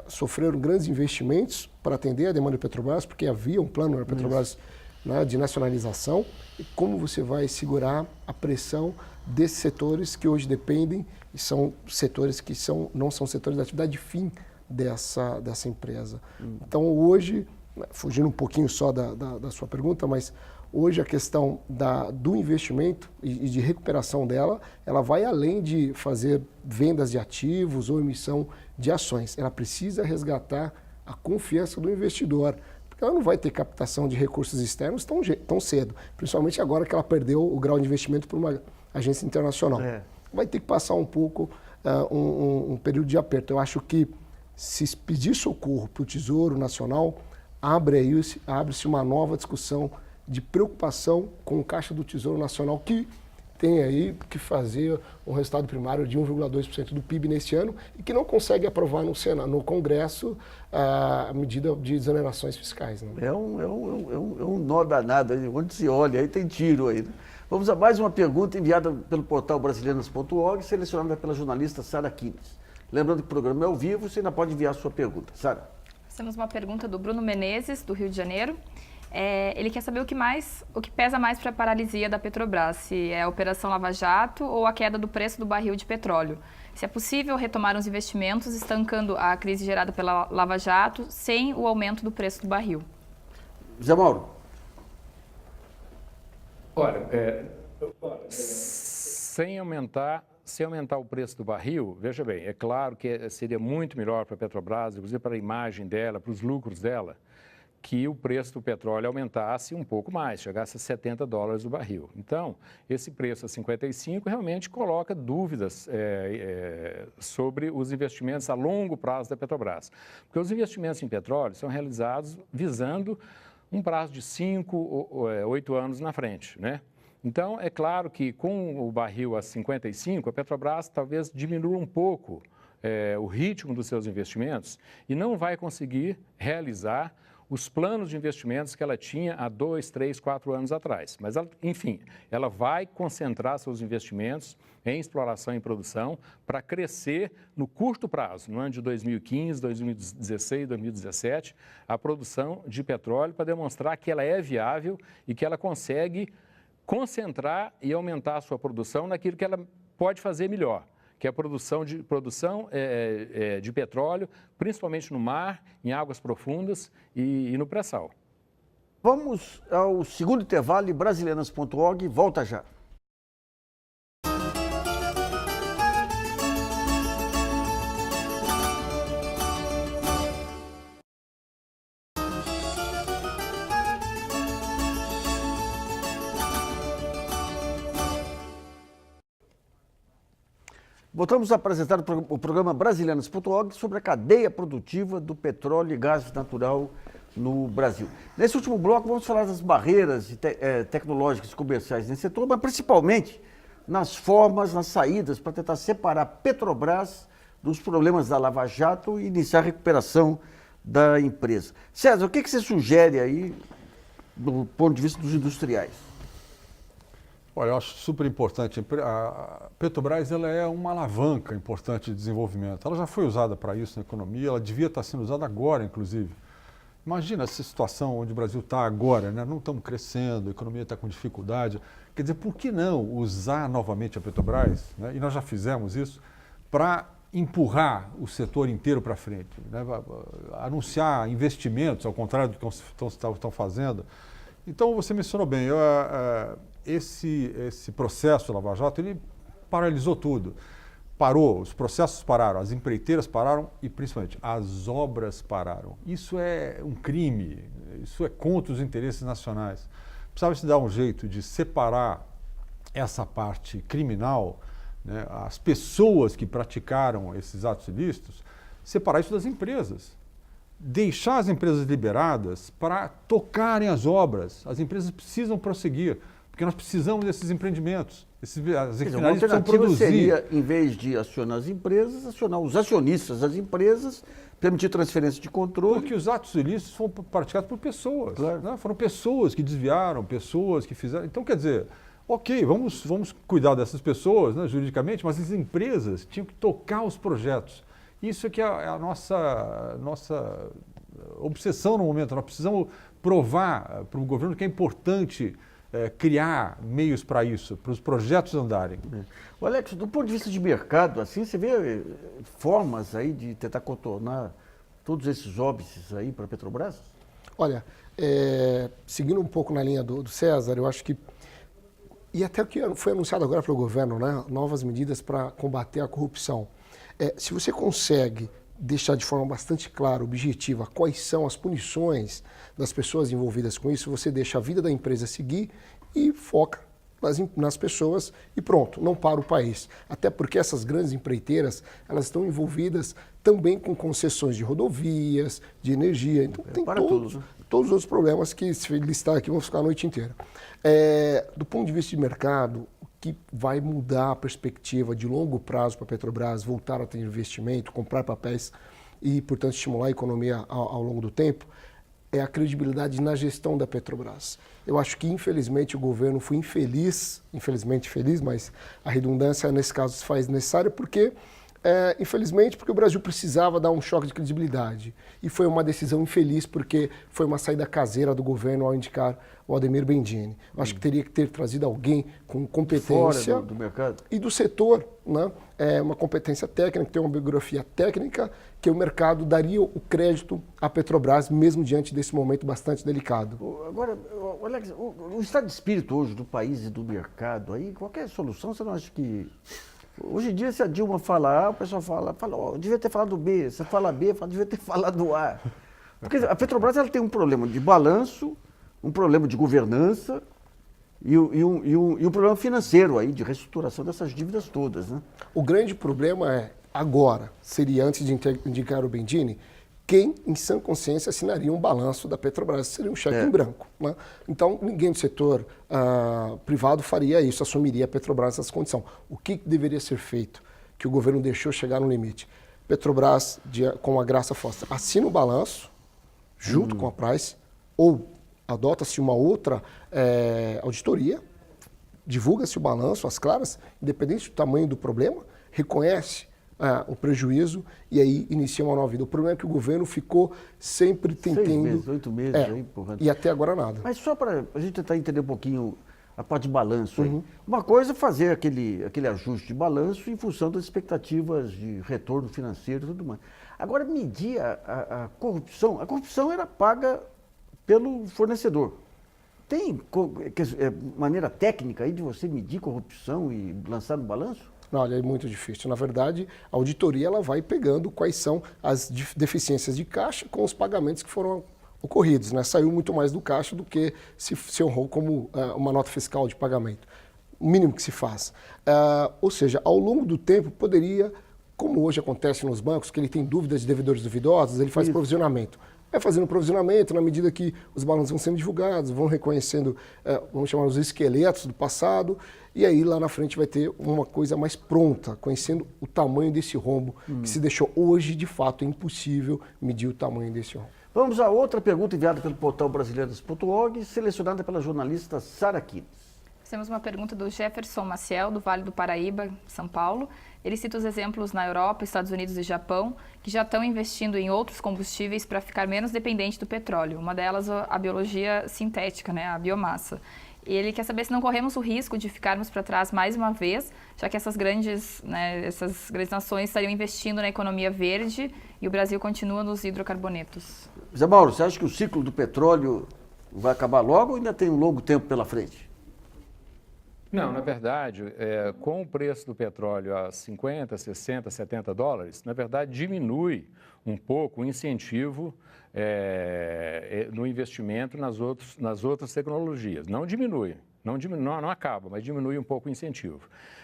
sofreram grandes investimentos para atender a demanda da Petrobras, porque havia um plano da Petrobras, né, de nacionalização. E como você vai segurar a pressão desses setores que hoje dependem e são setores que não são setores da atividade fim dessa empresa. Então hoje, fugindo um pouquinho só da sua pergunta, mas hoje a questão do investimento e de recuperação dela, ela vai além de fazer vendas de ativos ou emissão de ações. Ela precisa resgatar a confiança do investidor, porque ela não vai ter captação de recursos externos tão cedo, principalmente agora que ela perdeu o grau de investimento para uma agência internacional. Vai ter que passar um pouco, um período de aperto. Eu acho que se pedir socorro para o Tesouro Nacional, abre-se uma nova discussão de preocupação com o caixa do Tesouro Nacional, que tem aí que fazer um resultado primário de 1,2% do PIB neste ano e que não consegue aprovar no Congresso a medida de exonerações fiscais. Né? É um nó danado, onde se olha, aí tem tiro aí. Né? Vamos a mais uma pergunta enviada pelo portal brasilianas.org, selecionada pela jornalista Sara Kines. Lembrando que o programa é ao vivo, você ainda pode enviar a sua pergunta. Sara. Temos uma pergunta do Bruno Menezes, do Rio de Janeiro. Ele quer saber o que pesa mais para a paralisia da Petrobras, se é a Operação Lava Jato ou a queda do preço do barril de petróleo. Se é possível retomar os investimentos estancando a crise gerada pela Lava Jato sem o aumento do preço do barril. Zé Mauro. Olha, sem aumentar o preço do barril, veja bem, é claro que seria muito melhor para a Petrobras, inclusive para a imagem dela, para os lucros dela, que o preço do petróleo aumentasse um pouco mais, chegasse a $70 o barril. Então, esse preço a 55 realmente coloca dúvidas sobre os investimentos a longo prazo da Petrobras. Porque os investimentos em petróleo são realizados visando um prazo de 5 ou 8 anos na frente, né? Então, é claro que com o barril a 55, a Petrobras talvez diminua um pouco o ritmo dos seus investimentos e não vai conseguir realizar os planos de investimentos que ela tinha há 2, 3, 4 anos atrás. Mas, enfim, ela vai concentrar seus investimentos em exploração e produção para crescer no curto prazo, no ano de 2015, 2016, 2017, a produção de petróleo para demonstrar que ela é viável e que ela consegue concentrar e aumentar a sua produção naquilo que ela pode fazer melhor, que é a produção de petróleo, principalmente no mar, em águas profundas e no pré-sal. Vamos ao segundo intervalo e Brasilianas.org volta já. Voltamos a apresentar o programa Brasilianas.org sobre a cadeia produtiva do petróleo e gás natural no Brasil. Nesse último bloco, vamos falar das barreiras tecnológicas e comerciais nesse setor, mas principalmente nas formas, nas saídas para tentar separar a Petrobras dos problemas da Lava Jato e iniciar a recuperação da empresa. César, o que você sugere aí do ponto de vista dos industriais? Olha, eu acho super importante. A Petrobras ela é uma alavanca importante de desenvolvimento. Ela já foi usada para isso na economia, ela devia estar sendo usada agora, inclusive. Imagina essa situação onde o Brasil está agora, né? Não estamos crescendo, a economia está com dificuldade. Quer dizer, por que não usar novamente a Petrobras, né? E nós já fizemos isso, para empurrar o setor inteiro para frente, né? Anunciar investimentos, ao contrário do que estão fazendo. Então, você mencionou bem, esse processo do Lava Jato, ele paralisou tudo. Parou, os processos pararam, as empreiteiras pararam e, principalmente, as obras pararam. Isso é um crime, isso é contra os interesses nacionais. Precisava se dar um jeito de separar essa parte criminal, né, as pessoas que praticaram esses atos ilícitos, separar isso das empresas. Deixar as empresas liberadas para tocarem as obras. As empresas precisam prosseguir, porque nós precisamos desses empreendimentos. As refinarias precisam produzir. Seria, em vez de acionar as empresas, acionar os acionistas das empresas, permitir transferência de controle. Porque os atos ilícitos foram praticados por pessoas. Claro. Né? Foram pessoas que desviaram, pessoas que fizeram. Então, quer dizer, ok, vamos cuidar dessas pessoas, né, juridicamente, mas as empresas tinham que tocar os projetos. Isso é que é a nossa obsessão no momento. Nós precisamos provar para o governo que é importante criar meios para isso, para os projetos andarem. O Alex, do ponto de vista de mercado, assim, você vê formas aí de tentar contornar todos esses óbices aí para a Petrobras? Olha, seguindo um pouco na linha do César, eu acho que, e até o que foi anunciado agora pelo governo, né, novas medidas para combater a corrupção. Se você consegue deixar de forma bastante clara, objetiva, quais são as punições das pessoas envolvidas com isso, você deixa a vida da empresa seguir e foca nas pessoas e pronto, não para o país. Até porque essas grandes empreiteiras, elas estão envolvidas também com concessões de rodovias, de energia, então tem todos os outros problemas que, se listar aqui, vamos ficar a noite inteira. Do ponto de vista de mercado, que vai mudar a perspectiva de longo prazo para a Petrobras, voltar a ter investimento, comprar papéis e, portanto, estimular a economia ao longo do tempo, é a credibilidade na gestão da Petrobras. Eu acho que, infelizmente, o governo foi infeliz, infelizmente feliz, mas a redundância, nesse caso, se faz necessária porque, infelizmente, porque o Brasil precisava dar um choque de credibilidade. E foi uma decisão infeliz porque foi uma saída caseira do governo ao indicar o Ademir Bendini. Eu acho que teria que ter trazido alguém com competência do mercado e do setor, né? Uma competência técnica, tem uma biografia técnica que o mercado daria o crédito à Petrobras, mesmo diante desse momento bastante delicado. Agora, Alex, o estado de espírito hoje do país e do mercado, aí qualquer solução, você não acha que... Hoje em dia, se a Dilma fala A, o pessoal fala devia ter falado B. Se fala B, devia ter falado A. Porque a Petrobras ela tem um problema de balanço, um problema de governança e um problema financeiro aí, de reestruturação dessas dívidas todas, né? O grande problema agora, seria antes de indicar o Bendini, quem, em sã consciência, assinaria um balanço da Petrobras, seria um cheque em branco, né? Então, ninguém do setor privado faria isso, assumiria a Petrobras nessa condição. O que deveria ser feito, que o governo deixou chegar no limite? Petrobras, com a Graça Foster, assina o balanço, junto com a Price, ou adota-se uma outra auditoria, divulga-se o balanço, as claras, independente do tamanho do problema, reconhece o prejuízo e aí inicia uma nova vida. O problema é que o governo ficou sempre tentando... 6 meses, 8 meses aí, porra. E até agora nada. Mas só para a gente tentar entender um pouquinho a parte de balanço. Aí. Uma coisa é fazer aquele ajuste de balanço em função das expectativas de retorno financeiro e tudo mais. Agora, medir a corrupção. A corrupção era paga pelo fornecedor. Tem maneira técnica aí de você medir corrupção e lançar no balanço? Não, olha, é muito difícil. Na verdade, a auditoria ela vai pegando quais são as deficiências de caixa com os pagamentos que foram ocorridos. Né? Saiu muito mais do caixa do que se honrou como uma nota fiscal de pagamento. O mínimo que se faz. Ou seja, ao longo do tempo poderia, como hoje acontece nos bancos, que ele tem dúvidas de devedores duvidosos, ele faz provisionamento. Vai fazendo provisionamento na medida que os balanços vão sendo divulgados, vão reconhecendo, vamos chamar os esqueletos do passado, e aí lá na frente vai ter uma coisa mais pronta, conhecendo o tamanho desse rombo, que se deixou hoje, de fato, é impossível medir o tamanho desse rombo. Vamos a outra pergunta enviada pelo portal brasileiras.org, selecionada pela jornalista Sara Quines. Temos uma pergunta do Jefferson Maciel, do Vale do Paraíba, São Paulo. Ele cita os exemplos na Europa, Estados Unidos e Japão, que já estão investindo em outros combustíveis para ficar menos dependente do petróleo. Uma delas, a biologia sintética, né, a biomassa. E ele quer saber se não corremos o risco de ficarmos para trás mais uma vez, já que essas grandes nações estariam investindo na economia verde e o Brasil continua nos hidrocarbonetos. Zé Mauro, você acha que o ciclo do petróleo vai acabar logo ou ainda tem um longo tempo pela frente? Não, na verdade, com o preço do petróleo a 50, 60, 70 dólares, na verdade diminui um pouco o incentivo no investimento nas outras tecnologias. Não diminui, não acaba, mas diminui um pouco o incentivo.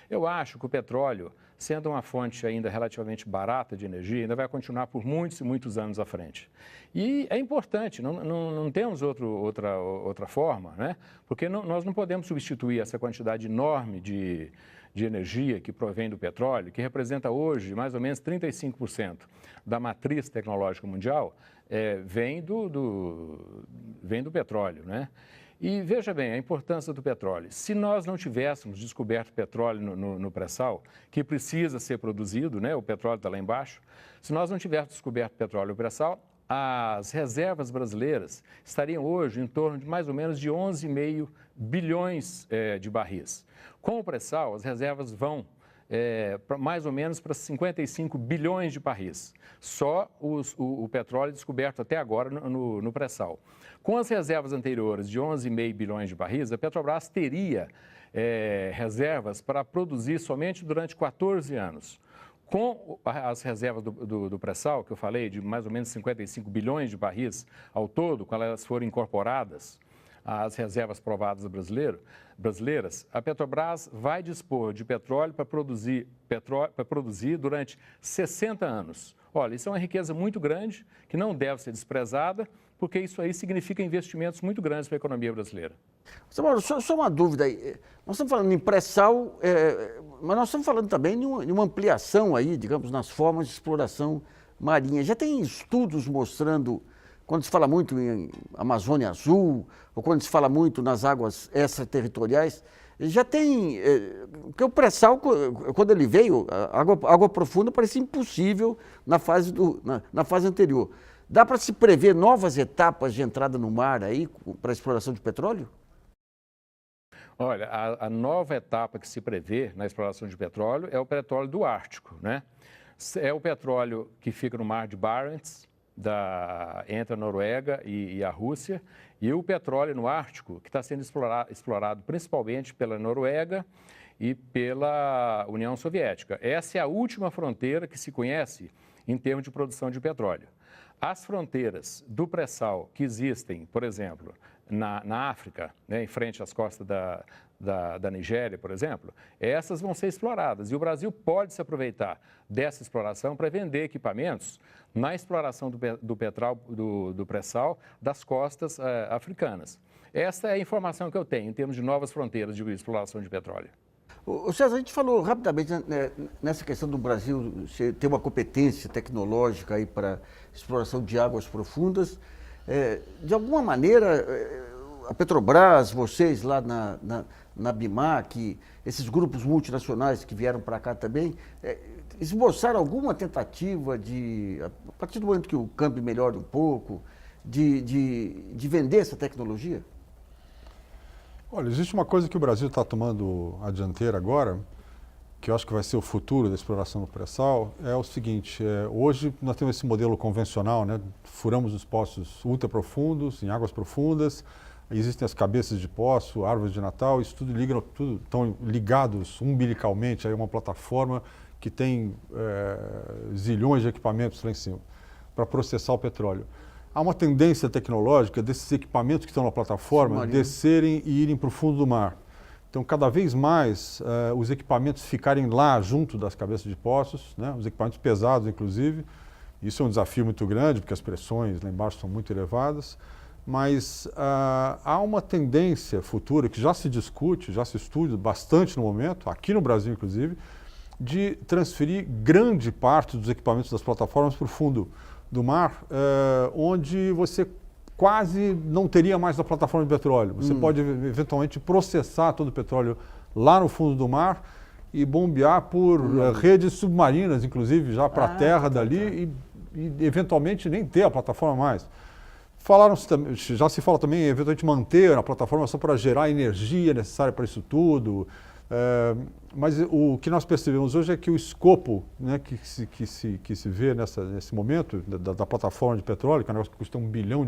Eu acho que o petróleo, sendo uma fonte ainda relativamente barata de energia, ainda vai continuar por muitos e muitos anos à frente. E é importante, não temos outra forma, né? Porque nós não podemos substituir essa quantidade enorme de energia que provém do petróleo, que representa hoje mais ou menos 35% da matriz tecnológica mundial, vem do petróleo, né? E veja bem a importância do petróleo. Se nós não tivéssemos descoberto petróleo no pré-sal, que precisa ser produzido, né? O petróleo está lá embaixo. Se nós não tivéssemos descoberto petróleo no pré-sal, as reservas brasileiras estariam hoje em torno de mais ou menos de 11,5 bilhões de barris. Com o pré-sal, as reservas vão mais ou menos para 55 bilhões de barris. Só o petróleo descoberto até agora no pré-sal. Com as reservas anteriores de 11,5 bilhões de barris, a Petrobras teria reservas para produzir somente durante 14 anos. Com as reservas do pré-sal, que eu falei, de mais ou menos 55 bilhões de barris ao todo, quando elas forem incorporadas às reservas provadas brasileiras, a Petrobras vai dispor de petróleo para produzir durante 60 anos. Olha, isso é uma riqueza muito grande, que não deve ser desprezada, porque isso aí significa investimentos muito grandes para a economia brasileira. Zé Mauro, só uma dúvida aí. Nós estamos falando em pré-sal, mas nós estamos falando também de uma ampliação aí, digamos, nas formas de exploração marinha. Já tem estudos mostrando, quando se fala muito em Amazônia Azul, ou quando se fala muito nas águas extraterritoriais, já tem, porque o pré-sal, quando ele veio, a água profunda parecia impossível na fase anterior. Dá para se prever novas etapas de entrada no mar aí para a exploração de petróleo? Olha, a nova etapa que se prevê na exploração de petróleo é o petróleo do Ártico, né? É o petróleo que fica no mar de Barents, entre a Noruega e a Rússia, e o petróleo no Ártico, que está sendo explorado principalmente pela Noruega e pela União Soviética. Essa é a última fronteira que se conhece em termos de produção de petróleo. As fronteiras do pré-sal que existem, por exemplo, na África, né, em frente às costas da Nigéria, por exemplo, essas vão ser exploradas. E o Brasil pode se aproveitar dessa exploração para vender equipamentos na exploração do pré-sal das costas africanas. Essa é a informação que eu tenho em termos de novas fronteiras de exploração de petróleo. O César, a gente falou rapidamente nessa questão do Brasil ter uma competência tecnológica aí para exploração de águas profundas. De alguma maneira, a Petrobras, vocês lá na BIMAC, esses grupos multinacionais que vieram para cá também, esboçaram alguma tentativa de, a partir do momento que o câmbio melhore um pouco, de vender essa tecnologia? Olha, existe uma coisa que o Brasil está tomando a dianteira agora, que eu acho que vai ser o futuro da exploração do pré-sal, é o seguinte, hoje nós temos esse modelo convencional, né? Furamos os poços ultraprofundos, em águas profundas, existem as cabeças de poço, árvores de Natal, isso tudo estão ligados umbilicalmente a uma plataforma que tem zilhões de equipamentos lá em cima para processar o petróleo. Há uma tendência tecnológica desses equipamentos que estão na plataforma descerem e irem para o fundo do mar. Então, cada vez mais, os equipamentos ficarem lá junto das cabeças de poços, né? Os equipamentos pesados, inclusive. Isso é um desafio muito grande, porque as pressões lá embaixo são muito elevadas. Mas há uma tendência futura, que já se discute, já se estuda bastante no momento, aqui no Brasil, inclusive, de transferir grande parte dos equipamentos das plataformas para o fundo do mar, onde você quase não teria mais a plataforma de petróleo. Você pode eventualmente processar todo o petróleo lá no fundo do mar e bombear por redes submarinas, inclusive, já para a terra dali e eventualmente nem ter a plataforma mais. Já se fala também, eventualmente, manter a plataforma só para gerar energia necessária para isso tudo. Mas o que nós percebemos hoje é que o escopo, né, que se vê nesse momento da plataforma de petróleo, que é um negócio que custa $1 bilhão,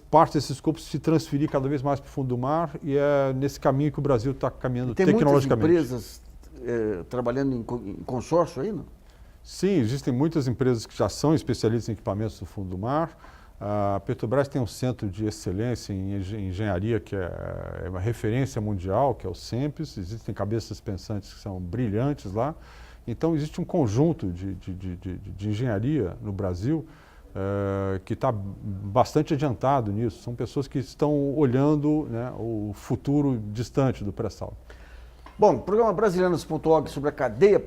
parte desse escopo se transferir cada vez mais para o fundo do mar, e é nesse caminho que o Brasil está caminhando tecnologicamente. Tem muitas empresas trabalhando em consórcio aí, não? Sim, existem muitas empresas que já são especialistas em equipamentos do fundo do mar. A Petrobras tem um centro de excelência em engenharia que é uma referência mundial, que é o CEMPES. Existem cabeças pensantes que são brilhantes lá. Então, existe um conjunto de engenharia no Brasil que está bastante adiantado nisso. São pessoas que estão olhando, né, o futuro distante do pré-sal. Bom, o programa Brasilianos.org sobre a cadeia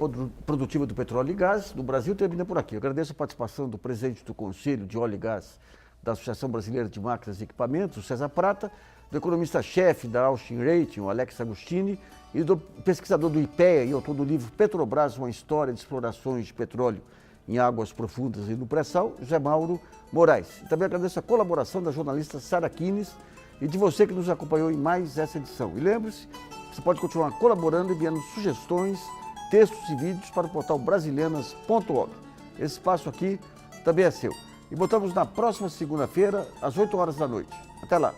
produtiva do petróleo e gás do Brasil termina por aqui. Eu agradeço a participação do presidente do Conselho de Óleo e Gás da Associação Brasileira de Máquinas e Equipamentos, o César Prata, do economista-chefe da Austin Rating, o Alex Agostini, e do pesquisador do IPEA e autor do livro Petrobras, uma história de explorações de petróleo em águas profundas e no pré-sal, José Mauro Moraes. E também agradeço a colaboração da jornalista Sara Quines e de você que nos acompanhou em mais essa edição. E lembre-se, você pode continuar colaborando enviando sugestões, textos e vídeos para o portal brasilianas.org. Esse espaço aqui também é seu. E voltamos na próxima segunda-feira, às 8 horas da noite. Até lá!